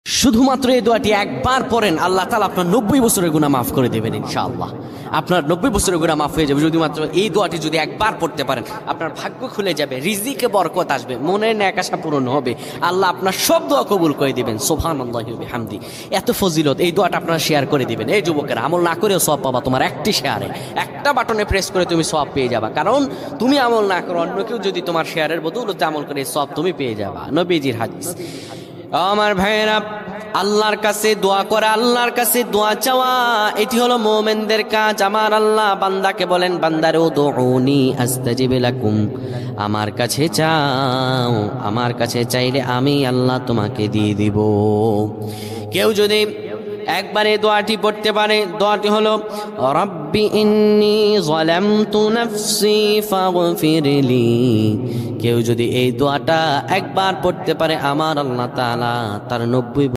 শুধুমাত্র এই দোয়াটি একবার পড়েন, আল্লাহ তাআলা আপনার 90 বছরের গুনাহ মাফ করে দেবেন ইনশাআল্লাহ। আপনার 90 বছরের গুনাহ মাফ হয়ে যাবে শুধুমাত্র এই দোয়াটি যদি একবার পড়তে পারেন। আপনার ভাগ্য খুলে যাবে, রিজিকে বরকত আসবে, মনের ন্যাক আশা পূরণ হবে, আল্লাহ আপনার সব দোয়া কবুল করে দিবেন। সুবহানাল্লাহি ওয়া বিহামদি। এত ফজিলত, এই দোয়াটা আপনারা শেয়ার করে দিবেন। এই যুবকেরা, আমল না করেও সওয়াব পাবা। তোমার একটি শেয়ারে, একটা বাটনে প্রেস করে তুমি সওয়াব পেয়ে যাবা। কারণ তুমি আমল না করো, অন্য কেউ যদি তোমার শেয়ারের বদৌলতে আমল করে সওয়াব তুমি পেয়ে যাবা। নবীজির হাদিস। আমার ভাইয়েরা, আল্লাহর কাছে দোয়া করা, আল্লাহর কাছে দোয়া চাওয়া, এটি হলো মুমিনদের কাজ। আমার আল্লাহ বান্দাকে বলেন, বান্দারে উদউনি আস্তাজিব লাকুম, আমার কাছে চাও, আমার কাছে চাইলে আমি আল্লাহ তোমাকে দিয়ে দিব। কেউ যদি একবারে দোয়াটি পড়তে পারে, দোয়াটি হলো রব্বি ইন্নী যালামতু নাফসি ফাগফিরলি। কেউ যদি এই দোয়াটা একবার পড়তে পারে, আমার আল্লাহ তাআলা তার 90